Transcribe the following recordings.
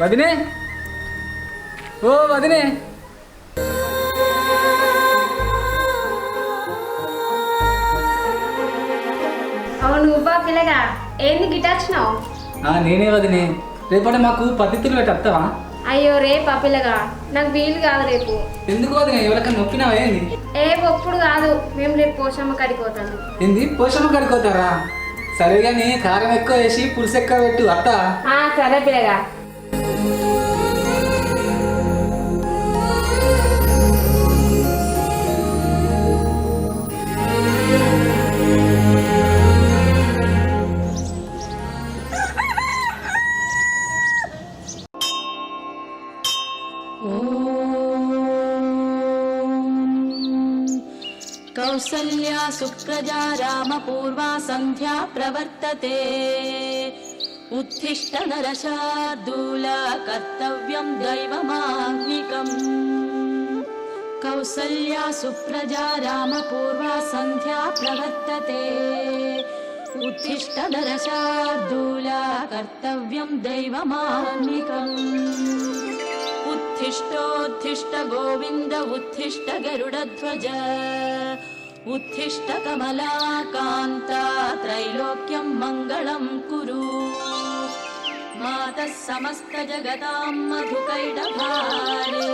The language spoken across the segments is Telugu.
వదినే, ఓ వదినే. అవును నువ్వా పిల్లగా ఏంది గిటార్ వచ్చినావు? నేనే వదినే. రేపటి మాకు పద్ధతులు పెట్టి వస్తావా? అయ్యో రేపా పిల్లగా, నాకు వీలు కాదు రేపు. ఎందుకు వదినే? ఎవరికైనా నొప్పినావా ఏంది? ఒప్పుడు కాదు, మేము రేపు పోషమ్మ కాడికి పోతాను. ఏంది పోషమ్మ కడుకోతారా? సరే కానీ కారం ఎక్కువ వేసి పులుసు ఎక్కువ పెట్టు అత్తా. సరే పిల్లగా. कौसल्या सुप्रजा रामपूर्वा सन्ध्या प्रवर्तते उत्तिष्ठ नरशार्दूला कर्तव्यं दैवमाह्निकम् कौसल्या सुप्रजा रामपूर्वा सन्ध्या प्रवर्तते उत्तिष्ठ नरशार्दूला कर्तव्यं दैवमाह्निकम् उत्तिष्ठोत्तिष्ठ गोविन्द उत्तिष्ठ गरुडध्वज उत्तिष्ठ कमलाकान्ता त्रैलोक्यं मङ्गलं कुरु मातः समस्तजगतां मधुकैटभारे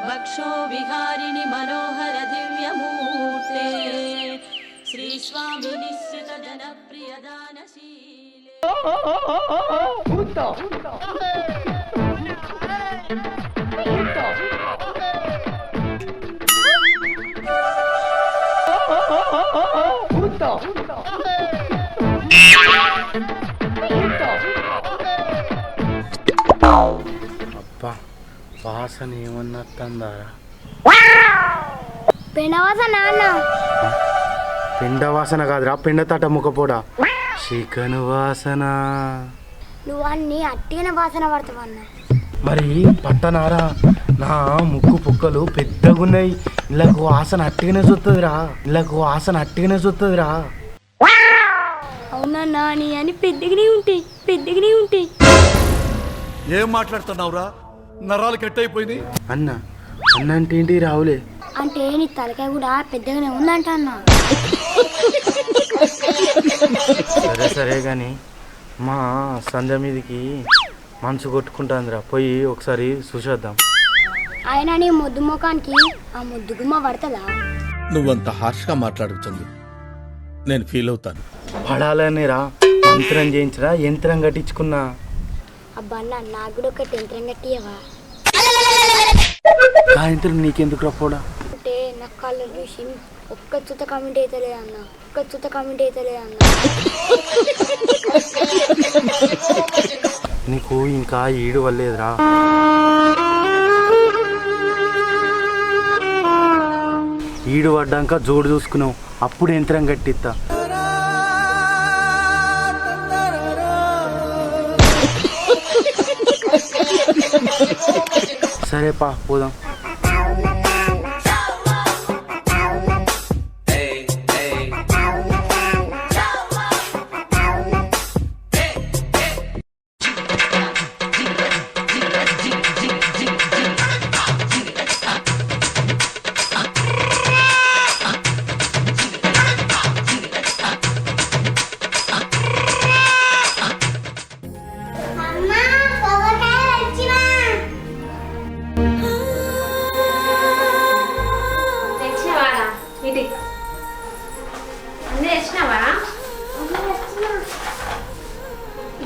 वक्षो विहारिणि मनोहर दिव्यमूर्ते श्रीस्वामी निश्चित जनप्रियदानशीले అబ్బా వాసన ఏమన్నట్టుందారా? పెండవాసన అన్న. పెండ వాసన కాదురా, పెండ తట ముఖపోడా. చికెన్ వాసన. నువ్వు అన్ని అట్టిన వాసన పడతావన్న. మరి పట్టనారా, నా ముక్కు పుక్కలు పెద్దగున్నాయి. ఇళ్ళకు వాసన అట్టిగానే చూస్తుందిరా, ఇళ్ళకు వాసన అట్టిగానే చూస్తుందిరా. అవునన్నా, నీ అని పెద్దగానే ఉంటాయి, పెద్దగానే ఉంటాయి. ఏం మాట్లాడుతున్నావురా? నరాలు కట్ అయిపోయింది. అన్న అన్న అంటే ఏంటి రావులే? అంటే నీ తలకాయ కూడా పెద్దగానే ఉందంట అన్న. సరే సరే కానీ మా సంధ్య మీదకి మనసు కొట్టుకుంటాందిరా, పోయి ఒకసారి చూసేద్దాం. ఆయన నీ ముద్దు ముఖానికి ఆ ముద్దు గుమ్మ పడతదా? నువ్వంత హార్ష్గా మాట్లాడుతుంది, నేను ఫీల్ అవుతాను. పడాలని రా, యంత్రం చేయించరా, యంత్రం కట్టించుకున్నా. అబ్బా అన్న, నాకు కూడా ఒక యంత్రం కట్టియవా? ఆ యంత్రం నీకెందుకు రాపోడా? అంటే నా కళ్ళు చూసి ఒక్క చుట్ట కామెంట్ అవుతలే అన్న, ఒక్క చుట్ట కామెంట్ అవుతలే అన్న. నీకు ఇంకా ఈడు వల్లేదురా. ఈడు పడ్డాక జోడు చూసుకున్నావు, అప్పుడు యంత్రం కట్టిస్తా. సరే పా పోదాం.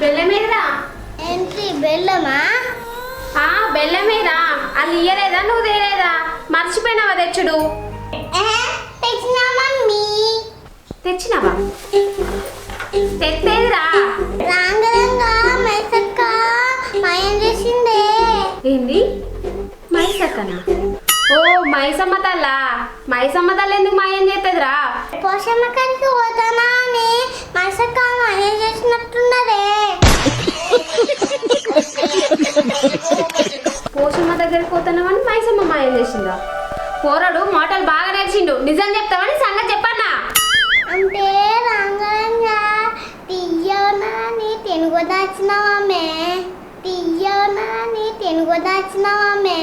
బెల్లమేరా? ఏంటి బెల్లమా? బెల్లమేరా? అది ఇయ్యలేదా? నువ్వు తేలేదా? మర్చిపోయినావా తెచ్చుడు? తెచ్చినావా? తెత్తేదిరా? ఏంది మైసక్కనా? ఓ మైసమ్మ తల్లా. మైసమ్మ తల్లి ఎందుకు మాయం చేస్తుందిరా? పోషమ్మ కాడికి పోతానా అని మైసక్క మాయం చేసినట్టున్నదే. పోషమ్మ దగ్గరికి పోతున్నామని మైసమ్మ మాయం చేసిందా? పోరాడు మాటలు బాగా నేర్చిండు. నిజం చెప్తావని సంగతి చెప్పన్నా. అంటే రంగరంగా తీయనని తెలుగు దాచినావామే. తీయన వచ్చినావామే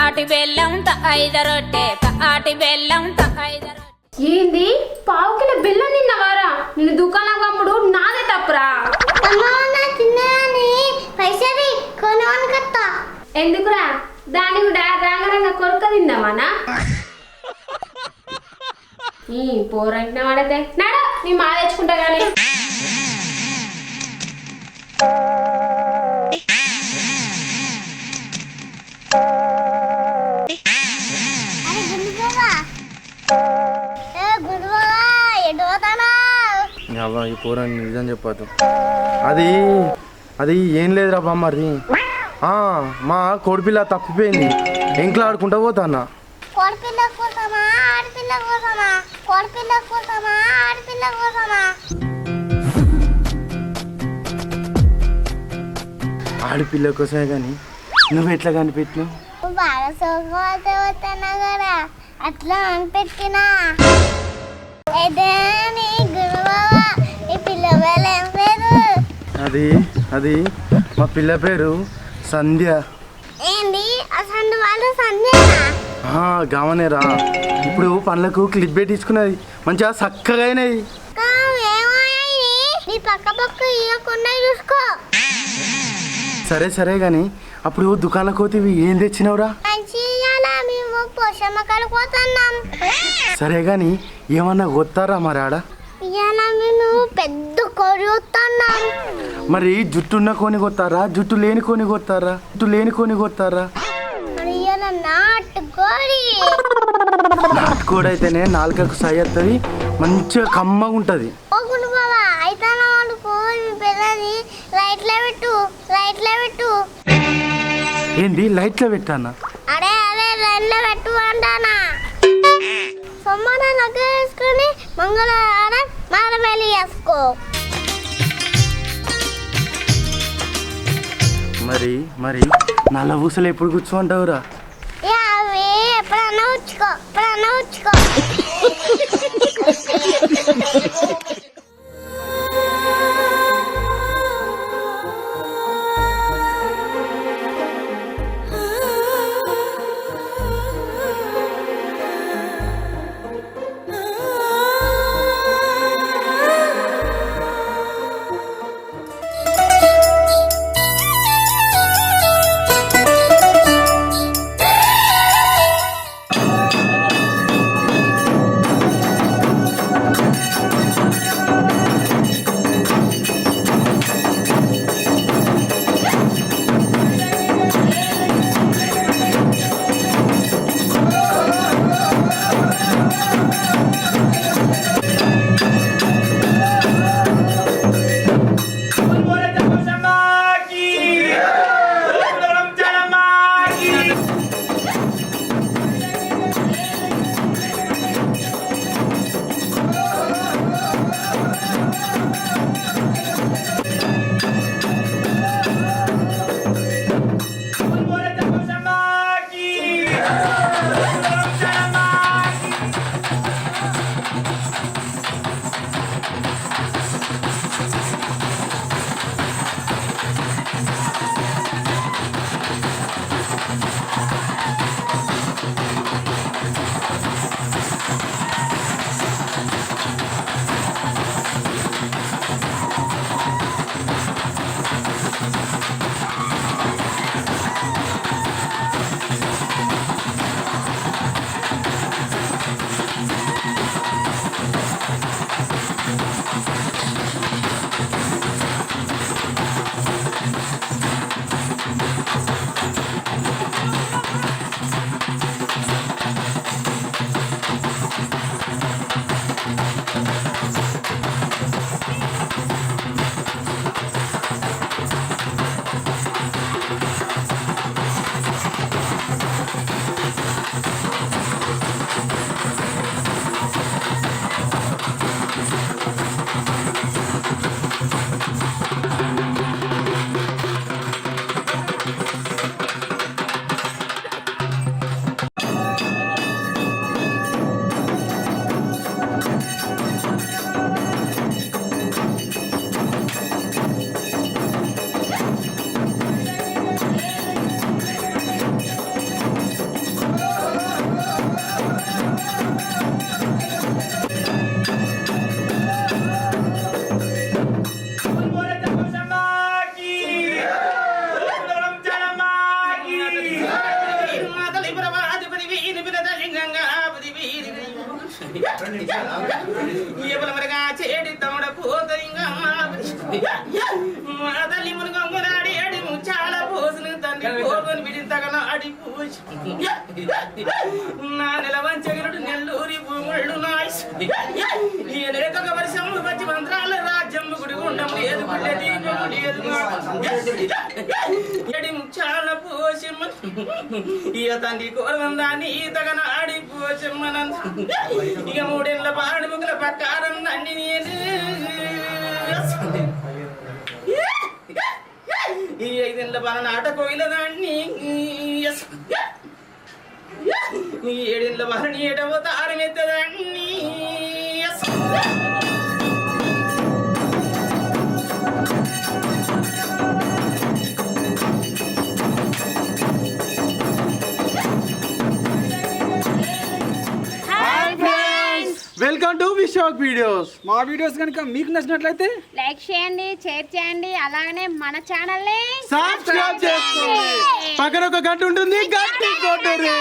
ఆటి బెల్లం ఐద రొట్టె ఆటి బెల్లం ఐద ఏంది పావు కిలో బెల్లం తిన్నవారా? నిన్ను దుకాణం పంపుడు నాదే తప్పురా. తిన్నాని పైసలు కొనవని కత్తా ఎందుకురా? దాన్ని కూడా రంగరంగ కొరక తిందామానా? పోరంటున్నా వాడైతే నాడు నీ మా తెచ్చుకుంటా గానీ. ఈ పూరాన్ని నిజం చెప్పదు. అది అది ఏం లేదురా బామ్మది. మా కోడిపిల్ల తప్పిపోయింది. ఎంకలు ఆడుకుంటా పోతా అన్న. కోడిపిల్ల కోసమా ఆడపిల్ల కోసమా? కోడిపిల్ల కోసమా ఆడపిల్ల కోసమా? ఆడపిల్ల కోసమే కానీ నువ్వు ఎట్లా కనిపెట్టినావు? బాగా సోకపోతే వస్తానా కదా అట్లా అనిపెట్టినా. అయితే నీ గురుబాబా ఈ పిల్ల వేళ ఏం పేరు? అది మా పిల్ల పేరు సంధ్య. ఏంది అసలు వాళ్ళు సంధ్యనా? గమనేరా. ఇప్పుడు పండ్లకు క్లిప్ పెట్టించుకున్నది. మంచిగా చక్కగా అయినాయి. నీ పక్క పక్క ఇవ్వకుండా చూసుకో. సరే కానీ అప్పుడు దుకాణం కోతివి ఏం తెచ్చినావురా? మేము పోషమ్మకాలు పోతున్నాం. సరే కానీ ఏమన్నా కొత్తారా మరి ఆడ? మేము పెద్ద కోడి వస్తున్నాం. మరి జుట్టున్న కోని కొత్తారా? జుట్టు లేని కోని కొత్తారా? నాటుకోడి అయితేనే నాలుకకు సై వస్తుంది, మంచిగా కమ్మగా ఉంటుంది. ఏంది లైట్లో పెట్టానా? అరే లైట్లో పెట్టు అంటానా. సోమవారం నగలు వేసుకుని మంగళవారం మారమేలి వేసుకో. మరి నల్ల ఊసలు ఎప్పుడు కూర్చోంటావురా? అవి ఎప్పుడన్నా ఉంచుకో. మా తల్లి మునుగొంగనాడి అడి చాలా పోసిన తండ్రి కోరుకొని విడింతగన అడి పూసి నా నెల వంచగిరుడు నెల్లూరి భూముళ్ళు నాయస్ ఈ లేఖక వర్షము వచ్చి మంత్రాల రాజ్యం గుడి గుండం లేదు గుడి దీపము లేదు ఎడి ముచ్చాల పోషమ్మ ఇక తండ్రి కోరవందాన్ని ఈతగన ఆడి పోషమ్మనంత ఇక 3 ఏళ్ల పాడి ముగ్గుల ప్రకారం నన్ను నేను ఈ 5 ఏళ్ల బాల నాట కోయిల దాన్ని ఈ 7 ఏళ్ల బాలని ఏటవో తారమెత్తదాన్ని వెల్కమ్ టు విశాఖ వీడియోస్. మా వీడియోస్ కనుక మీకు నచ్చినట్లయితే లైక్ చేయండి, షేర్ చేయండి, అలాగనే మన ఛానల్ని సబ్స్క్రైబ్ చేసుకోండి. పక్కన ఒక గంట ఉంటుంది, గంట కొట్టండి.